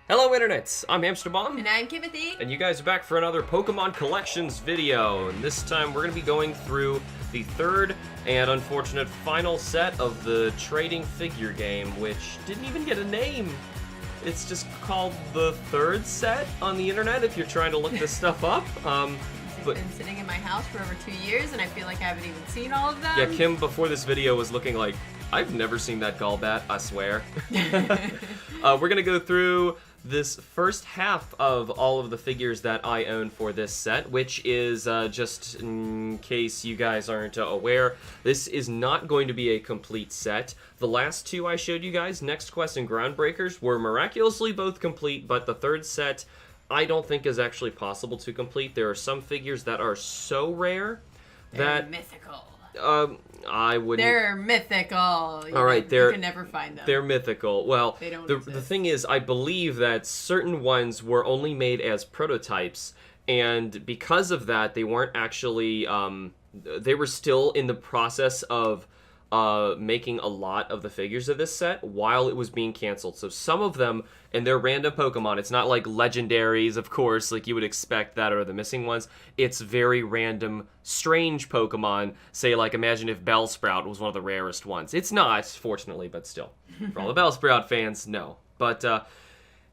Hello Internets, I'm HamsterBomb. And I'm Timothy. And you guys are back for another Pokemon Collections video. And this time we're going to be going through the third and unfortunate final set of the trading figure game, which didn't even get a name. It's just called the third set on the internet if you're trying to look this stuff up. It's been sitting in my house for over 2 years and I feel like I haven't even seen all of them. Yeah, Kim before this video was looking like, I've never seen that Golbat, I swear. We're going to go through this first half of all of the figures that I own for this set, which is, just in case you guys aren't aware, this is not going to be a complete set. The last two I showed you guys, Next Quest and Groundbreakers, were miraculously both complete, but the third set I don't think is actually possible to complete. There are some figures that are so rare that... They're mythical. I wouldn't... They're mythical. You can never find them. They're mythical. Well, they don't the thing is, I believe that certain ones were only made as prototypes, and because of that, they weren't actually... they were still in the process of making a lot of the figures of this set while it was being canceled. So some of them, and they're random Pokemon. It's not like legendaries, of course, like you would expect that, or the missing ones. It's very random, strange Pokemon. Say, like, imagine if Bellsprout was one of the rarest ones. It's not, fortunately, but still. For all the Bellsprout fans, no. But,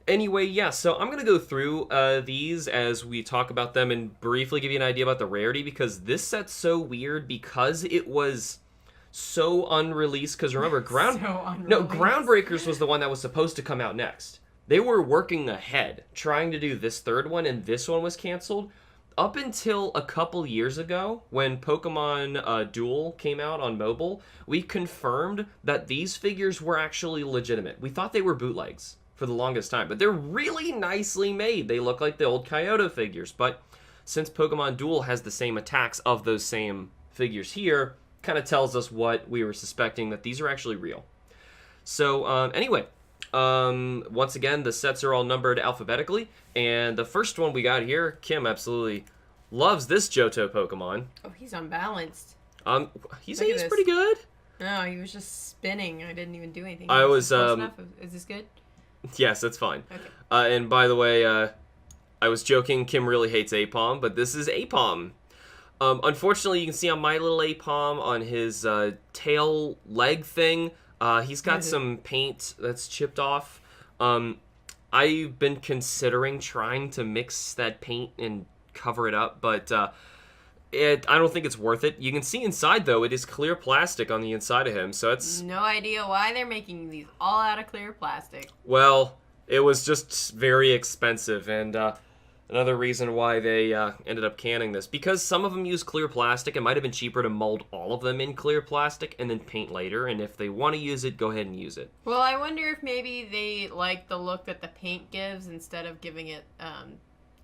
anyway, yeah, so I'm going to go through these as we talk about them and briefly give you an idea about the rarity, because this set's so weird because it was... so unreleased, because remember, Groundbreakers was the one that was supposed to come out next. They were working ahead, trying to do this third one, and this one was canceled. Up until a couple years ago, when Pokemon Duel came out on mobile, we confirmed that these figures were actually legitimate. We thought they were bootlegs for the longest time, but they're really nicely made. They look like the old Kyoto figures, but since Pokemon Duel has the same attacks of those same figures here, kind of tells us what we were suspecting, that these are actually real. So, anyway, once again, the sets are all numbered alphabetically, and the first one we got here, Kim absolutely loves this Johto Pokemon. Oh, he's unbalanced. He's pretty good. No, he was just spinning. I didn't even do anything. Is this good? Yes, that's fine. Okay. And by the way, I was joking, Kim really hates Aipom, but this is Aipom. Unfortunately, you can see on my little Aipom, on his tail leg thing, he's got some paint that's chipped off. I've been considering trying to mix that paint and cover it up, but I don't think it's worth it. You can see inside, though, it is clear plastic on the inside of him, so it's... No idea why they're making these all out of clear plastic. Well, it was just very expensive, and... another reason why they ended up canning this. Because some of them use clear plastic, it might have been cheaper to mold all of them in clear plastic and then paint later. And if they want to use it, go ahead and use it. Well, I wonder if maybe they like the look that the paint gives instead of giving it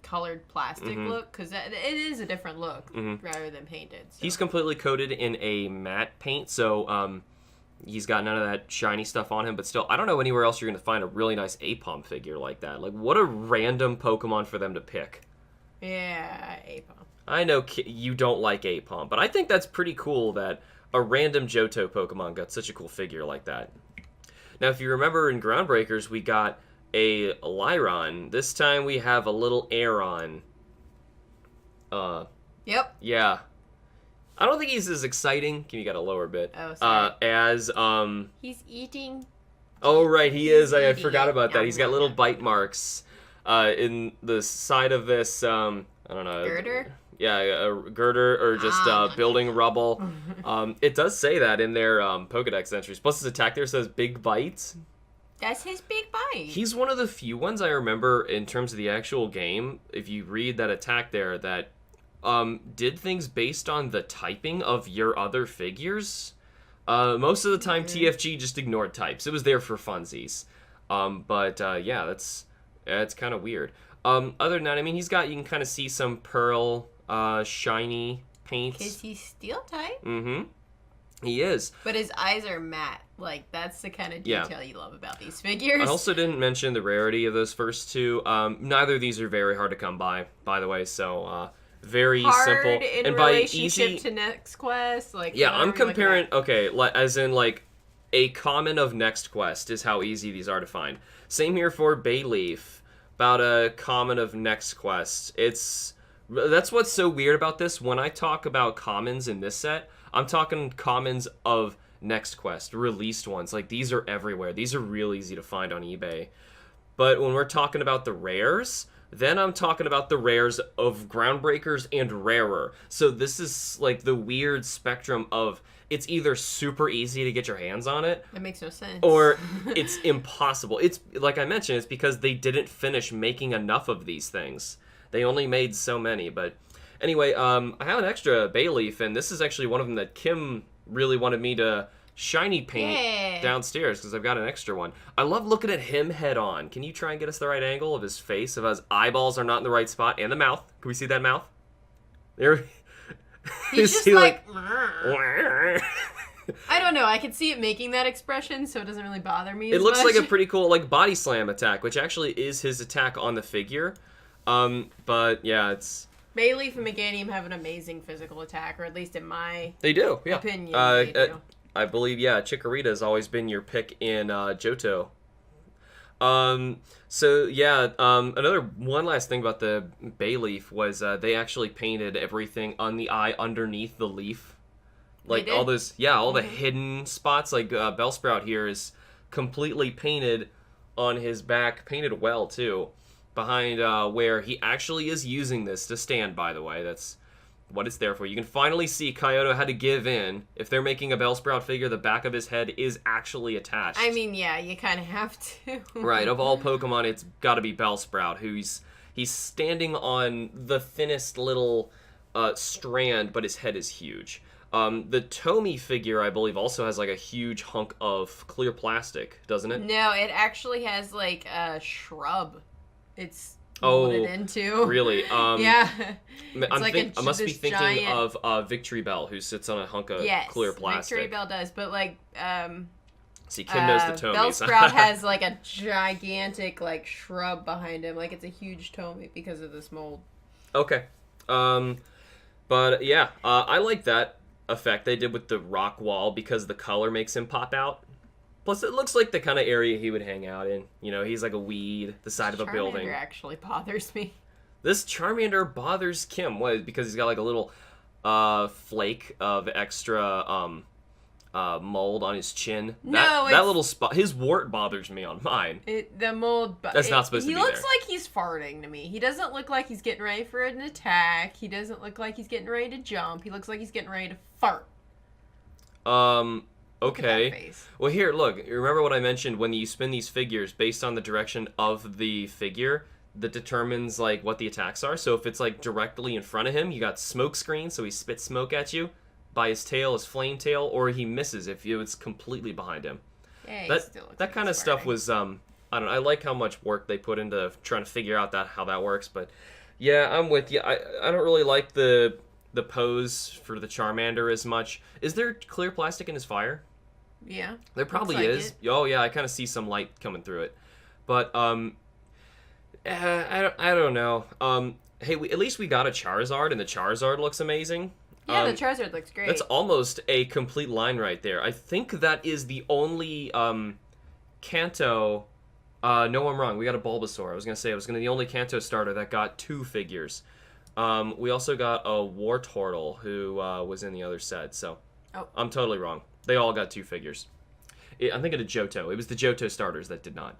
colored plastic look. Because it is a different look rather than painted. So. He's completely coated in a matte paint, so... he's got none of that shiny stuff on him, but still, I don't know anywhere else you're going to find a really nice Aipom figure like that. Like, what a random Pokemon for them to pick. Yeah, Aipom. I know you don't like Aipom, but I think that's pretty cool that a random Johto Pokemon got such a cool figure like that. Now, if you remember in Groundbreakers, we got a Lairon. This time we have a little Aeron. Yep. Yeah. I don't think he's as exciting. You got a lower bit. Oh, sorry. As he's eating. Oh right, he is. I forgot about that. He's got little bite marks in the side of this. I don't know. Girder. Yeah, a girder or just building rubble. It does say that in their Pokedex entries. Plus, his attack there says big bites. That's his big bite. He's one of the few ones I remember in terms of the actual game. If you read that attack there, that. Did things based on the typing of your other figures. Most of the time, TFG just ignored types. It was there for funsies. Yeah, that's kind of weird. Other than that, I mean, you can kind of see some pearl, shiny paints. Because he's steel type? Mm-hmm. He is. But his eyes are matte. Like, that's the kind of detail you love about these figures. I also didn't mention the rarity of those first two. Neither of these are very hard to come by the way, so... very hard simple. In and by relationship easy to Next Quest, like yeah, I'm comparing. Okay, as in like a common of Next Quest is how easy these are to find. Same here for Bayleaf. About a common of next quest. That's what's so weird about this. When I talk about commons in this set, I'm talking commons of next quest, released ones. Like, these are everywhere. These are real easy to find on eBay. But when we're talking about the rares, then I'm talking about the rares of Groundbreakers and rarer. So this is like the weird spectrum of it's either super easy to get your hands on it. That makes no sense. Or it's impossible. It's like I mentioned, it's because they didn't finish making enough of these things. They only made so many. But anyway, I have an extra Bayleaf, and this is actually one of them that Kim really wanted me to shiny paint downstairs because I've got an extra one. I love looking at him head on. Can you try and get us the right angle of his face? If his eyeballs are not in the right spot, and the mouth. Can we see that mouth? There. He's just like I don't know. I can see it making that expression, so it doesn't really bother me. It looks like a pretty cool like body slam attack, which actually is his attack on the figure. But yeah, it's Bayleaf and Meganium have an amazing physical attack, or at least in my They opinion. do. I believe, Chikorita has always been your pick in Johto. So yeah, another one last thing about the Bayleaf was they actually painted everything on the eye underneath the leaf. Like all those, all the hidden spots. Like Bellsprout here is completely painted on his back, painted well too, behind where he actually is using this to stand. By the way, that's what it's there for. You can finally see Kyoto had to give in. If they're making a Bellsprout figure, the back of his head is actually attached. I mean, yeah, you kind of have to. Right, of all Pokemon, it's got to be Bellsprout, who's he's standing on the thinnest little strand, but his head is huge. The Tomy figure, I believe, also has like a huge hunk of clear plastic, doesn't it? No, it actually has like a shrub. It's molded into. Really? Yeah. I must be thinking giant... of Victory Bell, who sits on a hunk of clear plastic. Victory Bell does, but like see, Kim knows the Tomies. Bellsprout has like a gigantic like shrub behind him, like it's a huge Tomy because of this mold. Okay. But yeah, I like that effect they did with the rock wall because the color makes him pop out. Plus, it looks like the kind of area he would hang out in. You know, he's like a weed, the side of a building. Charmander actually bothers me. This Charmander bothers Kim. What? Because he's got like a little flake of extra mold on his chin. That little spot, his wart bothers me on mine. The mold. That's not supposed to be there. He looks like he's farting to me. He doesn't look like he's getting ready for an attack. He doesn't look like he's getting ready to jump. He looks like he's getting ready to fart. Okay. Well, here, look. Remember what I mentioned when you spin these figures based on the direction of the figure that determines like what the attacks are. So if it's like directly in front of him, you got smoke screen, so he spits smoke at you by his tail, his flame tail, or he misses if it's completely behind him. Yeah, that kind of stuff was I don't know. I like how much work they put into trying to figure out how that works, but yeah, I'm with you. I don't really like the pose for the Charmander as much. Is there clear plastic in his fire? Yeah. There probably is. Oh yeah, I kind of see some light coming through it. But I don't know. Hey, at least we got a Charizard, and the Charizard looks amazing. Yeah, the Charizard looks great. That's almost a complete line right there. I think that is the only Kanto. No, I'm wrong. We got a Bulbasaur. I was gonna say the only Kanto starter that got 2 figures. We also got a Wartortle who was in the other set. So I'm totally wrong. They all got 2 figures. I'm thinking of Johto. It was the Johto starters that did not.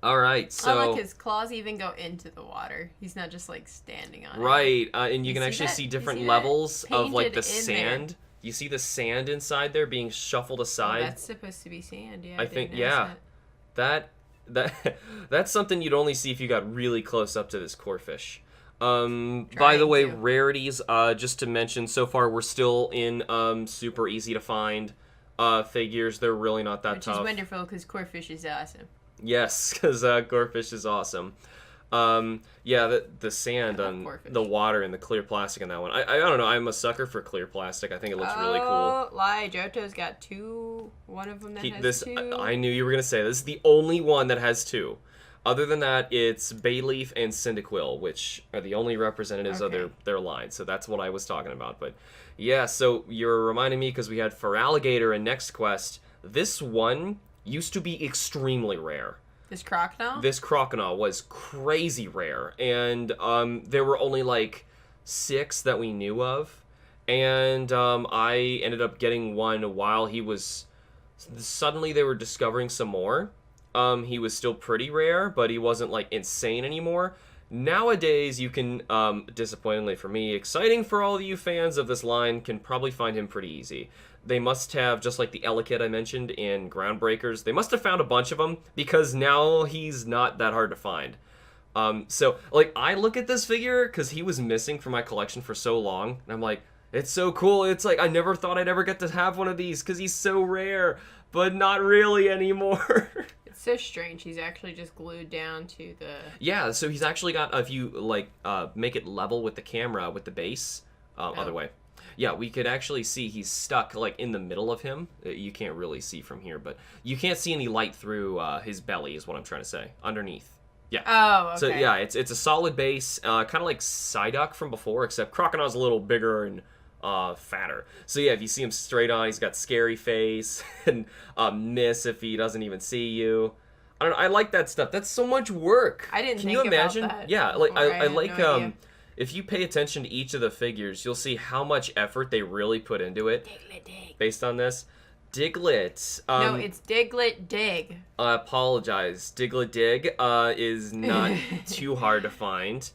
All right, so... look, his claws even go into the water. He's not just, like, standing on it. Right, and you can actually see different levels of, like, the sand. You see the sand inside there being shuffled aside. Oh, that's supposed to be sand, yeah. I think, that's something you'd only see if you got really close up to this Corphish. By the way, rarities, just to mention, so far we're still in super easy to find figures. They're really not that tough. Which is wonderful, because Corphish is awesome. Yes, because Corphish is awesome. Yeah, the sand on Corphish. The water and the clear plastic in that one. I don't know, I'm a sucker for clear plastic. I think it looks really cool. Oh, lie, Johto's got 2. One of them has 2. I knew you were going to say this is the only one that has 2. Other than that, it's Bayleaf and Cyndaquil, which are the only representatives of their line. So that's what I was talking about. But yeah, so you're reminding me because we had Feraligatr in Next Quest. This one used to be extremely rare. This Crocodile? This Crocodile was crazy rare, and there were only like 6 that we knew of, and I ended up getting one while he was... Suddenly they were discovering some more. He was still pretty rare, but he wasn't like insane anymore. Nowadays, you can, disappointingly for me, exciting for all of you fans of this line, can probably find him pretty easy. They must have, just like the Elekid I mentioned in Groundbreakers, they must have found a bunch of them, because now he's not that hard to find. So, like, I look at this figure, because he was missing from my collection for so long, and I'm like, it's so cool. It's like, I never thought I'd ever get to have one of these, because he's so rare, but not really anymore. It's so strange. He's actually just glued down to the... Yeah, so he's actually got, if you, like, make it level with the camera, with the base, other way. Yeah, we could actually see he's stuck, like, in the middle of him. You can't really see from here, but you can't see any light through his belly, is what I'm trying to say. Underneath. Yeah. Oh, okay. So, yeah, it's a solid base, kind of like Psyduck from before, except Crocodile's a little bigger and fatter. So, yeah, if you see him straight on, he's got scary face, and miss if he doesn't even see you. I don't know, I like that stuff. That's so much work. I didn't Can think you imagine? about that. Yeah, like, I had like, no idea. if you pay attention to each of the figures, you'll see how much effort they really put into it. Diglett Dig. Based on this. Diglett. No, it's Diglett Dig. I apologize. Diglett Dig is not too hard to find.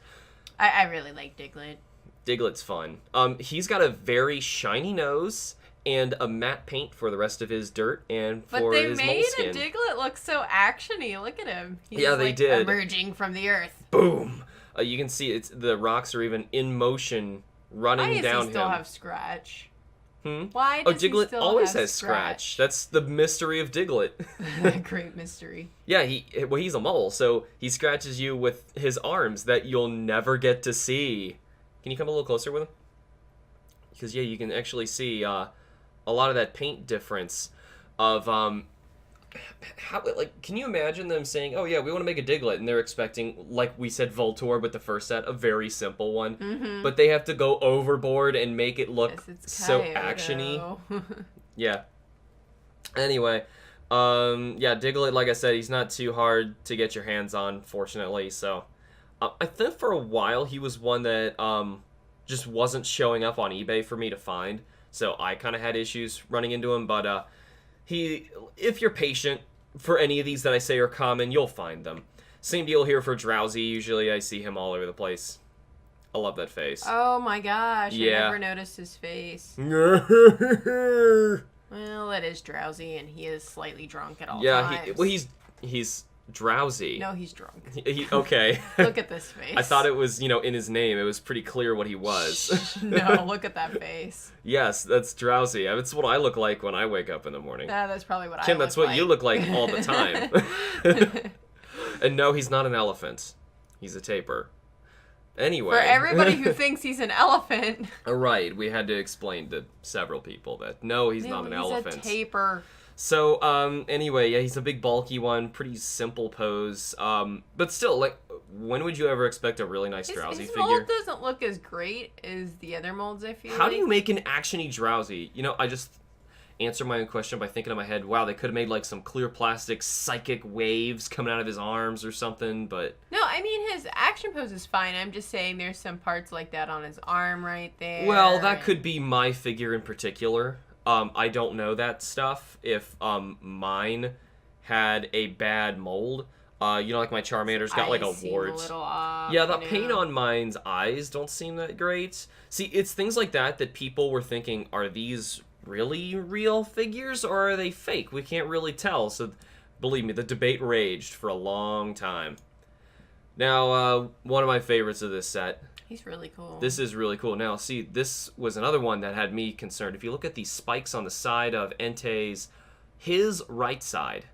I really like Diglett. Diglett's fun. He's got a very shiny nose and a matte paint for the rest of his dirt and for his But they mole made skin. a Diglett look so actiony. Look at him. He's Yeah, they like did. emerging from the earth. Boom! You can see the rocks are even in motion running Why does down he still him. have Scratch? Hmm? Why does he Diglett still always have has Scratch. That's the mystery of Diglett. Great mystery. Yeah, he's a mole, so he scratches you with his arms that you'll never get to see. Can you come a little closer with him? Because, yeah, you can actually see a lot of that paint difference of, how, like, can you imagine them saying, oh, yeah, we want to make a Diglett, and they're expecting, like we said, Voltorb with the first set, a very simple one, but they have to go overboard and make it look so actiony. Yeah. Anyway, yeah, Diglett, like I said, he's not too hard to get your hands on, fortunately, so I think for a while he was one that just wasn't showing up on eBay for me to find, so I kind of had issues running into him, but if you're patient for any of these that I say are common, you'll find them. Same deal here for Drowsy. Usually I see him all over the place. I love that face. Oh my gosh, Yeah. I never noticed his face. Well, it is Drowsy, and he is slightly drunk at all times. He's drowsy. No, he's drunk. Okay. Look at this face. I thought it was, in his name. It was pretty clear what he was. No, look at that face. Yes, that's Drowsy. That's what I look like when I wake up in the morning. That's probably what Kim, I look that's what like. you look like all the time. And no, he's not an elephant. He's a tapir. Anyway. For everybody who thinks he's an elephant. Right, we had to explain to several people that no, he's not an elephant. He's a tapir. So, anyway, yeah, he's a big bulky one, pretty simple pose. But still, like, when would you ever expect a really nice Drowsy his figure? mold doesn't look as great as the other molds, I feel How like. do you make an actiony Drowsy? I just answer my own question by thinking in my head, wow, they could have made, like, some clear plastic psychic waves coming out of his arms or something, but... No, I mean, his action pose is fine. I'm just saying there's some parts like that on his arm right there. Well, that could be my figure in particular. I don't know that stuff. If mine had a bad mold, like my Charmander's got like a wart. A little off, Yeah, the paint on mine's eyes don't seem that great. See, it's things like that people were thinking, are these really real figures or are they fake? We can't really tell. So, believe me, the debate raged for a long time. Now, one of my favorites of this set. He's really cool. This is really cool. Now, see, this was another one that had me concerned. If you look at these spikes on the side of Entei's, his right side.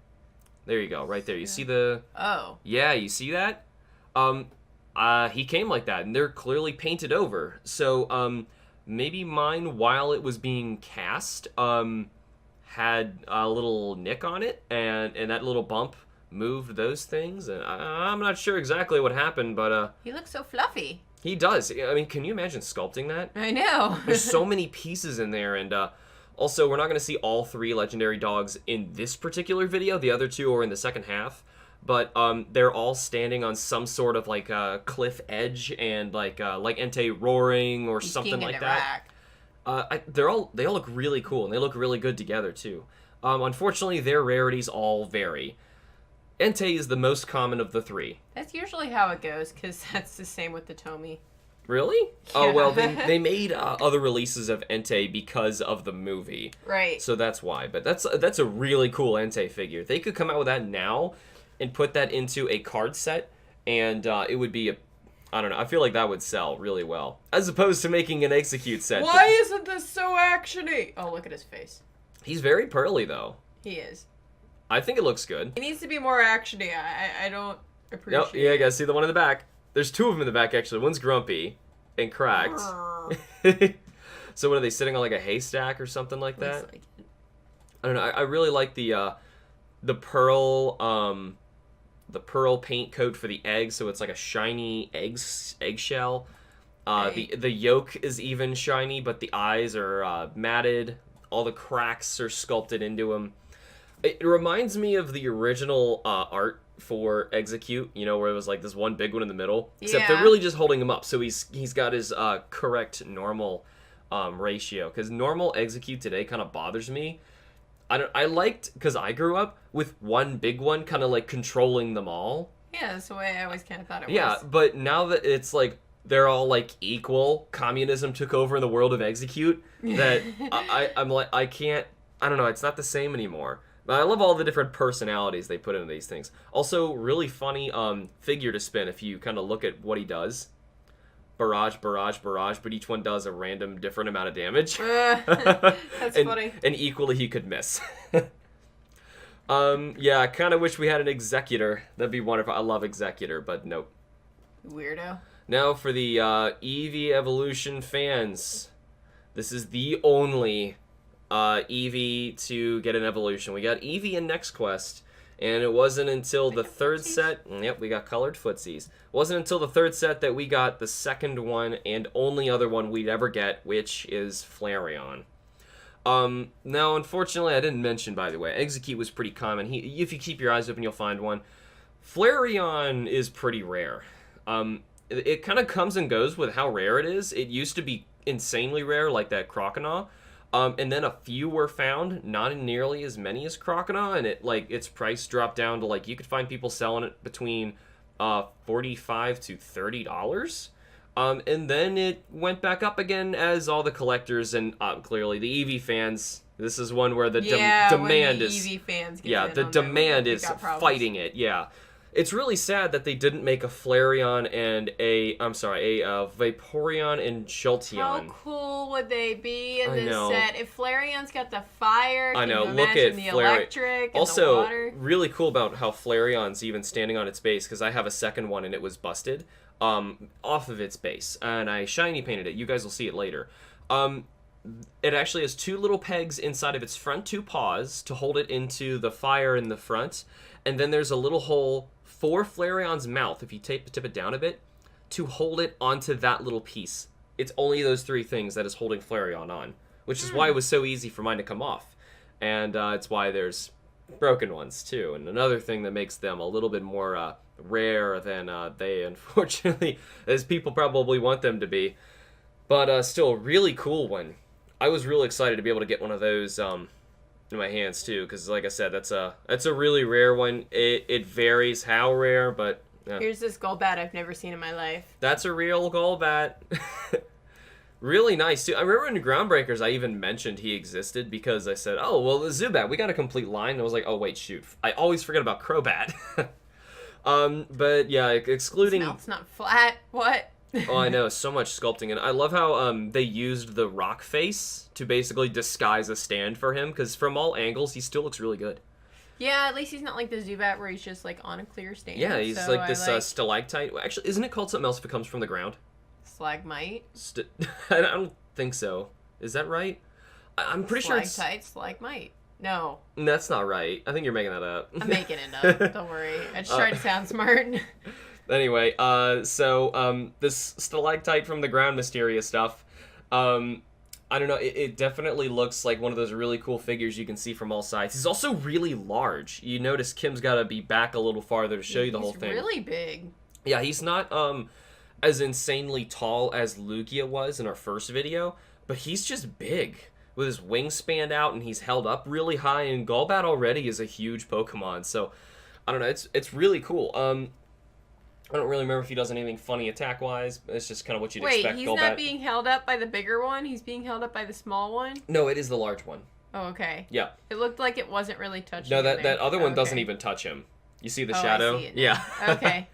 There you go, right there. You see the... Oh. Yeah, you see that? He came like that, and they're clearly painted over. So, maybe mine, while it was being cast, had a little nick on it, and that little bump moved those things. And I'm not sure exactly what happened, but... He looks so fluffy. He does. I mean, can you imagine sculpting that? I know. There's so many pieces in there, and also, we're not going to see all 3 legendary dogs in this particular video. The other 2 are in the second half. but they're all standing on some sort of like cliff edge, and like Entei roaring or something like that. They all look really cool, and they look really good together too. Unfortunately, their rarities all vary. Entei is the most common of the three. That's usually how it goes, because that's the same with the Tomy. Really? Yeah. Oh, well, they made other releases of Entei because of the movie. Right. So that's why. But that's a really cool Entei figure. They could come out with that now and put that into a card set, and it would be I don't know. I feel like that would sell really well. As opposed to making an Execute set. Why isn't this so actiony? Oh, look at his face. He's very pearly, though. He is. I think it looks good. He needs to be more actiony. I don't appreciate Yeah, I gotta see the one in the back. There's two of them in the back, actually. One's grumpy and cracked. So what are they, sitting on like a haystack or something like that? Looks like it. I don't know. I really like the pearl paint coat for the egg, so it's like a shiny eggshell. Right. The yolk is even shiny, but the eyes are matted. All the cracks are sculpted into them. It reminds me of the original art for Execute, where it was like this one big one in the middle. Except they're really just holding him up, so he's got his correct normal ratio. Because normal Execute today kind of bothers me. I liked, because I grew up with one big one kind of like controlling them all. Yeah, that's the way I always kind of thought it was. Yeah, but now that it's like they're all like equal, communism took over in the world of Execute, that I'm like, I don't know, it's not the same anymore. But I love all the different personalities they put into these things. Also, really funny figure to spin if you kind of look at what he does. Barrage, but each one does a random different amount of damage. That's funny. And equally he could miss. Yeah, I kind of wish we had an Executor. That'd be wonderful. I love Executor, but nope. Weirdo. Now for the Eevee Evolution fans. This is the only Eevee to get an evolution. We got Eevee in Next Quest, and it wasn't until the third set. Yep, we got colored footsies. It wasn't until the third set that we got the second one and only other one we'd ever get, which is Flareon. Now, unfortunately, I didn't mention, by the way, Execute was pretty common. If you keep your eyes open, you'll find one. Flareon is pretty rare. It kind of comes and goes with how rare it is. It used to be insanely rare, like that Croconaw. And then a few were found, not nearly as many as Croconaw, and its price dropped down to you could find people selling it between $45 to $30. And then it went back up again as all the collectors and clearly the Eevee fans. This is one where the demand is Eevee fans the demand is fighting it. Yeah. It's really sad that they didn't make a Flareon and a Vaporeon and Jolteon. How cool would they be in this set? If Flareon's got the fire, I know. Can you Look at the electric and also, the water? really cool about how Flareon's even standing on its base, because I have a second one and it was busted off of its base, and I shiny painted it. You guys will see it later. It actually has two little pegs inside of its front two paws to hold it into the fire in the front, and then there's a little hole for Flareon's mouth, if you tip it down a bit, to hold it onto that little piece. It's only those three things that is holding Flareon on, which is why it was so easy for mine to come off. And it's why there's broken ones, too. And another thing that makes them a little bit more rare than they, unfortunately, as people probably want them to be. But still, a really cool one. I was really excited to be able to get one of those in my hands too, because like I said, that's a really rare one. It varies how rare, but here's this Golbat I've never seen in my life. That's a real Golbat. Really nice too. I remember in Groundbreakers I even mentioned he existed, because I said, oh well, the Zubat, we got a complete line, and I was like, oh wait, shoot, I always forget about Crobat. But yeah, excluding His mouth's not flat. What? Oh, I know, so much sculpting, and I love how they used the rock face to basically disguise a stand for him, because from all angles, he still looks really good. Yeah, at least he's not like the Zubat where he's just on a clear stand. Yeah, he's like this stalactite. Actually, isn't it called something else if it comes from the ground? Slagmite? I don't think so. Is that right? I'm pretty sure it's... Stalactite? No. That's not right. I think you're making that up. I'm making it up. Don't worry. I just tried to sound smart. Anyway, so this stalactite from the ground mysterious stuff, I don't know, it definitely looks like one of those really cool figures you can see from all sides. He's also really large. You notice Kim's got to be back a little farther to show you the whole thing. He's really big. Yeah, he's not as insanely tall as Lugia was in our first video, but he's just big with his wingspan out, and he's held up really high, and Golbat already is a huge Pokemon, so I don't know, it's really cool. I don't really remember if he does anything funny attack-wise. It's just kind of what you'd expect. Wait, he's Golbat. not being held up by the bigger one? He's being held up by the small one? No, it is the large one. Oh, okay. Yeah. It looked like it wasn't really touching No, that other one okay. doesn't even touch him. You see the shadow? I see it now. Yeah. Okay.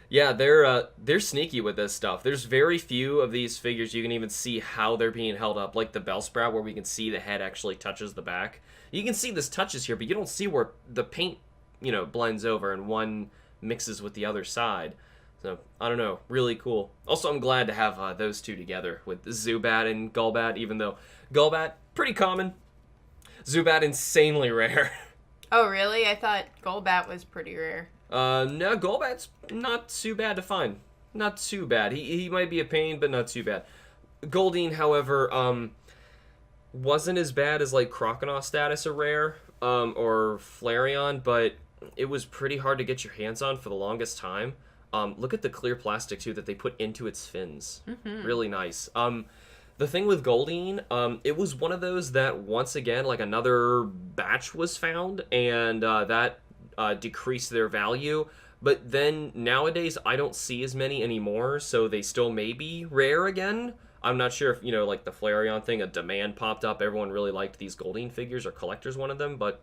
Yeah, they're sneaky with this stuff. There's very few of these figures you can even see how they're being held up, like the Bellsprout, where we can see the head actually touches the back. You can see this touches here, but you don't see where the paint, blends over and one mixes with the other side. So, I don't know, really cool. Also, I'm glad to have those two together with Zubat and Golbat, even though Golbat, pretty common. Zubat, insanely rare. Oh, really? I thought Golbat was pretty rare. No, Golbat's not too bad to find. Not too bad. He might be a pain, but not too bad. Goldeen, however, wasn't as bad as, like, Croconaw status a rare, or Flareon, but it was pretty hard to get your hands on for the longest time. Look at the clear plastic, too, that they put into its fins. Mm-hmm. Really nice. The thing with Goldeen, it was one of those that, once again, like, another batch was found, and that decreased their value. But then, nowadays, I don't see as many anymore, so they still may be rare again. I'm not sure if, like, the Flareon thing, a demand popped up. Everyone really liked these Goldeen figures, or collectors wanted them, but...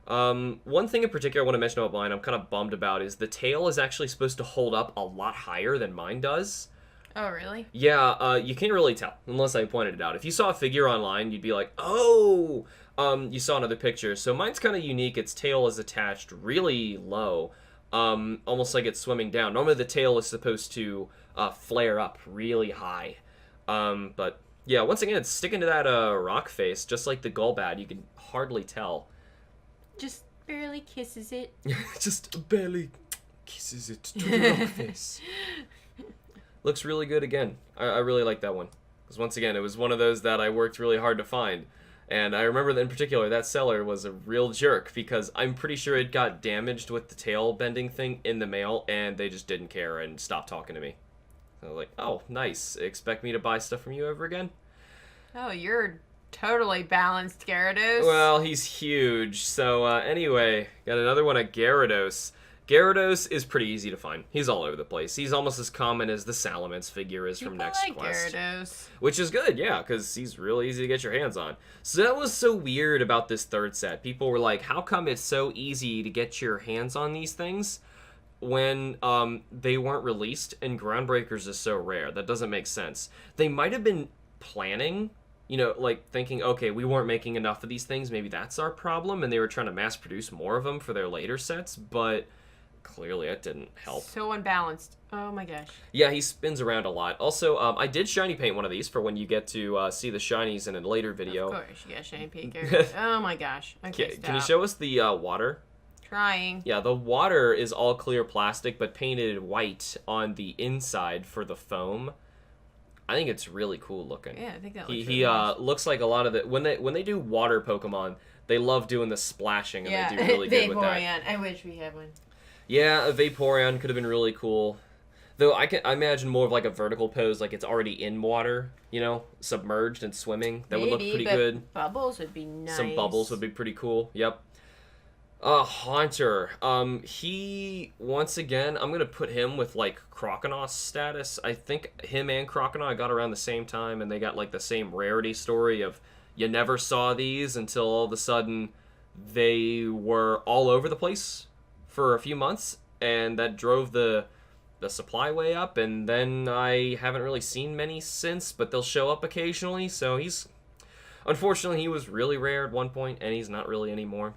one thing in particular I want to mention about mine I'm kind of bummed about is the tail is actually supposed to hold up a lot higher than mine does. Oh, really? Yeah, you can't really tell unless I pointed it out. If you saw a figure online, you'd be like, oh! You saw another picture. So mine's kind of unique. Its tail is attached really low, almost like it's swimming down. Normally the tail is supposed to flare up really high. But yeah, once again, it's sticking to that rock face, just like the Golbat. You can hardly tell. Just barely kisses it. Just barely kisses it to the rock face. Looks really good again. I really like that one. Because once again, it was one of those that I worked really hard to find. And I remember that in particular, that seller was a real jerk because I'm pretty sure it got damaged with the tail bending thing in the mail and they just didn't care and stopped talking to me. So I was like, oh, nice. Expect me to buy stuff from you ever again? Oh, you're totally balanced, Gyarados. Well, he's huge. So anyway, got another one at Gyarados. Gyarados is pretty easy to find. He's all over the place. He's almost as common as the Salamence figure is from Next Quest. Gyarados. Which is good, yeah, because he's really easy to get your hands on. So that was so weird about this third set. People were like, how come it's so easy to get your hands on these things when they weren't released and Groundbreakers is so rare? That doesn't make sense. They might have been planning, like thinking, okay, we weren't making enough of these things. Maybe that's our problem, and they were trying to mass produce more of them for their later sets, but... clearly that didn't help. So unbalanced. Oh my gosh. Yeah, he spins around a lot. Also, I did shiny paint one of these for when you get to see the shinies in a later video. Of course, you got shiny paint. Oh my gosh. Okay, stop. Can you show us the water? Trying. Yeah, the water is all clear plastic, but painted white on the inside for the foam. I think it's really cool looking. Yeah, I think that looks He really nice. looks like a lot of the... When they do water Pokemon, they love doing the splashing, and they do really good with that. Vaporeon. I wish we had one. Yeah, a Vaporeon could have been really cool. Though I imagine more of like a vertical pose, like it's already in water, submerged and swimming. That would look pretty good. Bubbles would be nice. Some bubbles would be pretty cool. Yep. Haunter. He, once again, I'm going to put him with like Croconaw status. I think him and Croconaw got around the same time, and they got like the same rarity story of you never saw these until all of a sudden they were all over the place for a few months, and that drove the supply way up, and then I haven't really seen many since, but they'll show up occasionally, so unfortunately, he was really rare at one point, and he's not really anymore.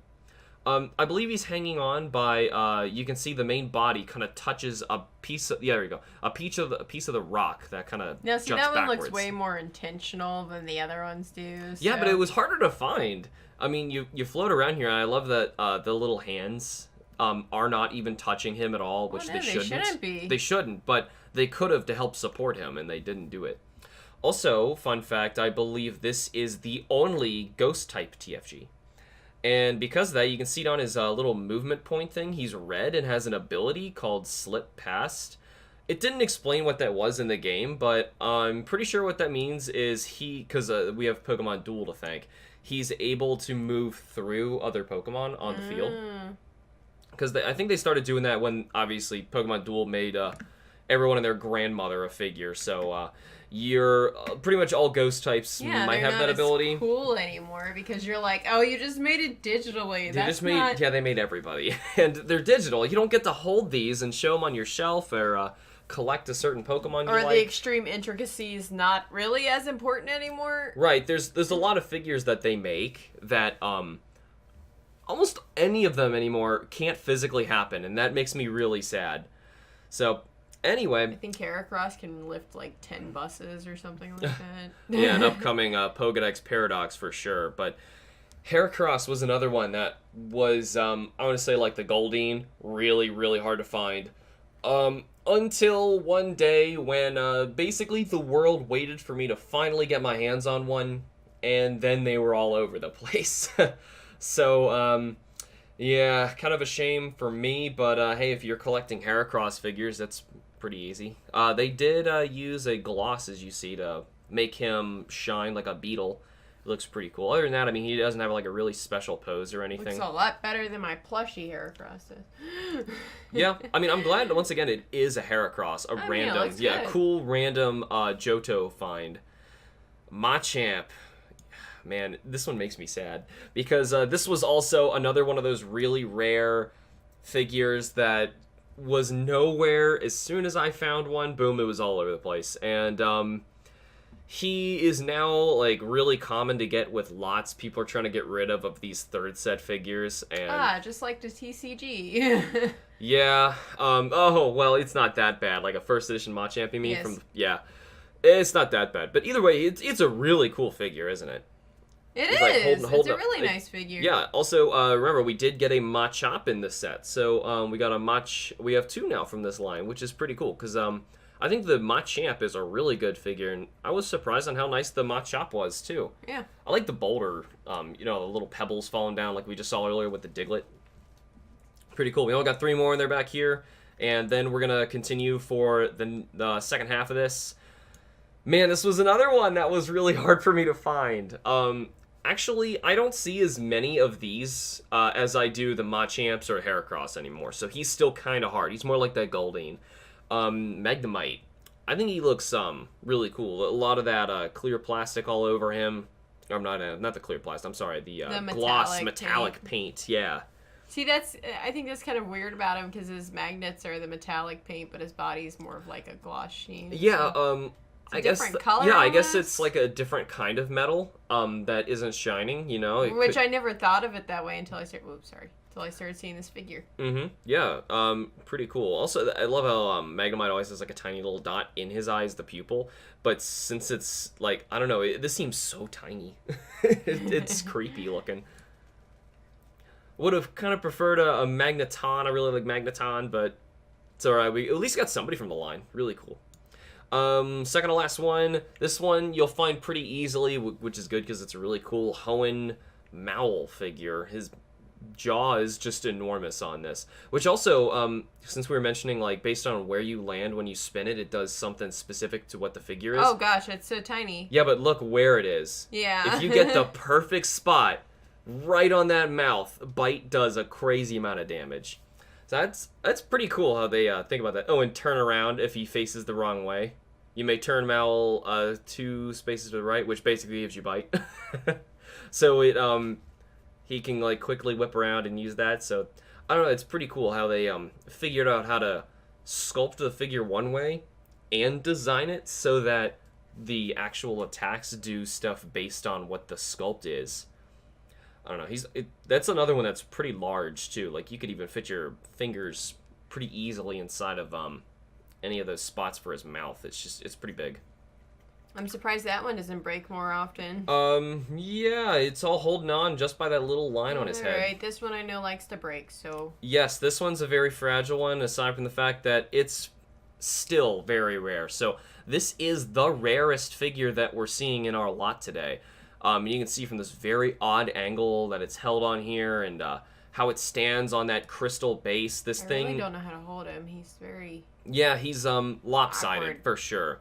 I believe he's hanging on by, you can see the main body kind of touches a piece of, there we go, a piece of the rock that kind of jumps backwards. That one looks way more intentional than the other ones do. So. Yeah, but it was harder to find. I mean, you float around here, and I love that the little hands are not even touching him at all, which they shouldn't. They shouldn't be. They shouldn't, but they could have to help support him, and they didn't do it. Also, fun fact, I believe this is the only Ghost-type TFG. And because of that, you can see it on his little movement point thing. He's red and has an ability called Slip Past. It didn't explain what that was in the game, but I'm pretty sure what that means is because we have Pokemon Duel to thank, he's able to move through other Pokemon on the field. Because I think they started doing that when, obviously, Pokemon Duel made everyone and their grandmother a figure, so you're pretty much all ghost types might have that ability. Not as cool anymore because you're like, oh, you just made it digitally. They made everybody, and they're digital. You don't get to hold these and show them on your shelf or collect a certain Pokemon you like. Or the extreme intricacies not really as important anymore. Right. There's a lot of figures that they make that almost any of them anymore can't physically happen, and that makes me really sad. So. Anyway, I think Heracross can lift like 10 buses or something like that. Yeah, an upcoming Pokedex Paradox for sure. But Heracross was another one that was, I want to say, like the Goldeen, really, really hard to find. Until one day when basically the world waited for me to finally get my hands on one, and then they were all over the place. So, yeah, kind of a shame for me, but hey, if you're collecting Heracross figures, that's pretty easy. They did use a gloss, as you see, to make him shine like a beetle. It looks pretty cool. Other than that, I mean, he doesn't have like a really special pose or anything. Looks a lot better than my plushie Heracross does. Yeah, I mean, I'm glad that once again it is a Heracross, cool random Johto find. Machamp. Man, this one makes me sad because this was also another one of those really rare figures that was nowhere. As soon as I found one, boom, it was all over the place. And he is now like really common to get with lots. People are trying to get rid of these third set figures. And just like the TCG. Yeah. Oh, well, it's not that bad. Like a first edition Machamp, you mean? Yes. It's not that bad. But either way, it's a really cool figure, isn't it? It's it's a really nice figure. Yeah. Also, remember we did get a Machop in this set, so we got we have two now from this line, which is pretty cool because I think the Machamp is a really good figure, and I was surprised on how nice the Machop was too. Yeah. I like the boulder, the little pebbles falling down like we just saw earlier with the Diglett. Pretty cool. We only got 3 more in there back here, and then we're gonna continue for the second half of this. Man, this was another one that was really hard for me to find. Actually, I don't see as many of these as I do the Machamps or Heracross anymore, so he's still kind of hard. He's more like that Goldeen. Magnemite. I think he looks really cool. A lot of that clear plastic all over him. Or not the clear plastic, I'm sorry, the gloss metallic paint. Yeah. See, I think that's kind of weird about him because his magnets are the metallic paint, but his body's more of like a gloss sheen. Yeah, so. I guess color yeah, I guess it's like a different kind of metal that isn't shining, Which I never thought of it that way until I started seeing this figure. Mm-hmm. Yeah. Pretty cool. Also, I love how Magnemite always has like a tiny little dot in his eyes, the pupil. But since it's like, I don't know, this seems so tiny. It's creepy looking. Would have kind of preferred a Magneton. I really like Magneton, but it's alright. We at least got somebody from the line. Really cool. Second to last one. This one you'll find pretty easily, which is good because it's a really cool Hoenn Maul figure. His jaw is just enormous on this. Which also, since we were mentioning, like, based on where you land when you spin it, it does something specific to what the figure is. Oh gosh, it's so tiny. Yeah, but look where it is. Yeah. If you get the perfect spot right on that mouth, Bite does a crazy amount of damage. So that's pretty cool how they think about that. Oh, and turn around if he faces the wrong way. You may turn Maul 2 spaces to the right, which basically gives you Bite. So he can like quickly whip around and use that. So I don't know, it's pretty cool how they figured out how to sculpt the figure one way and design it so that the actual attacks do stuff based on what the sculpt is. I don't know. That's another one that's pretty large too. Like you could even fit your fingers pretty easily inside of any of those spots for his mouth. It's pretty big. I'm surprised that one doesn't break more often. Yeah, it's all holding on just by that little line on his head. Right, this one I know likes to break, so... Yes, this one's a very fragile one, aside from the fact that it's still very rare. So this is the rarest figure that we're seeing in our lot today. You can see from this very odd angle that it's held on here, and how it stands on that crystal base. This thing... I really don't know how to hold him. He's very... Yeah, he's lopsided awkward. for sure.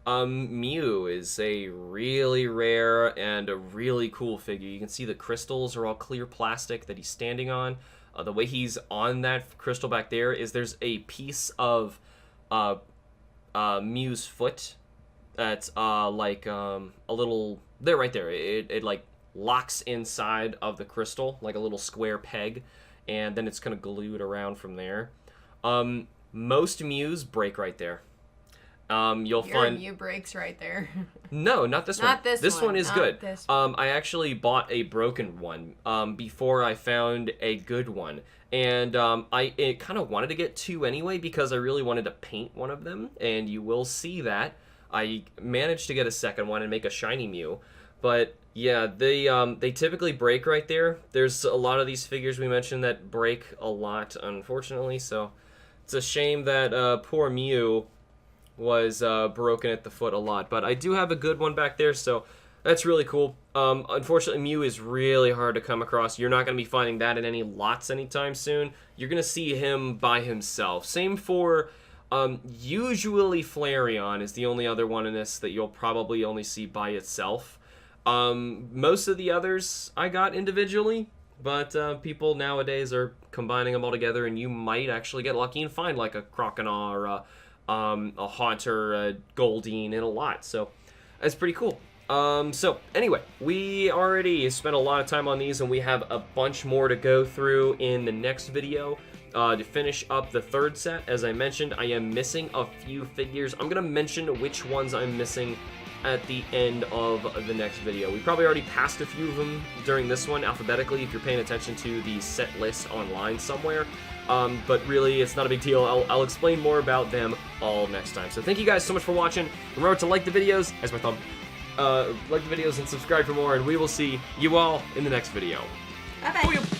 Mew is a really rare and a really cool figure. You can see the crystals are all clear plastic that he's standing on. The way he's on that crystal back there is there's a piece of Mew's foot that's like a little... There, right there. It like locks inside of the crystal like a little square peg, and then it's kind of glued around from there. Most Mews break right there. You'll find Mew breaks right there. No, not this one. Not this one. This one is Not good. this one. I actually bought a broken one before I found a good one, and I kind of wanted to get two anyway because I really wanted to paint one of them, and you will see that I managed to get a second one and make a shiny Mew. But yeah, they typically break right there. There's a lot of these figures we mentioned that break a lot, unfortunately. So it's a shame that poor Mew was broken at the foot a lot. But I do have a good one back there, so that's really cool. Unfortunately, Mew is really hard to come across. You're not going to be finding that in any lots anytime soon. You're going to see him by himself. Same for... usually Flareon is the only other one in this that you'll probably only see by itself. Most of the others I got individually, but people nowadays are combining them all together, and you might actually get lucky and find like a Croconaw or a Haunter, a Goldeen in a lot. So that's pretty cool. So anyway, we already spent a lot of time on these, and we have a bunch more to go through in the next video. To finish up the third set, as I mentioned, I am missing a few figures. I'm going to mention which ones I'm missing at the end of the next video. We probably already passed a few of them during this one alphabetically if you're paying attention to the set list online somewhere. But really, it's not a big deal. I'll explain more about them all next time. So thank you guys so much for watching. Remember to like the videos, as my thumb, like the videos and subscribe for more, and we will see you all in the next video. Bye-bye.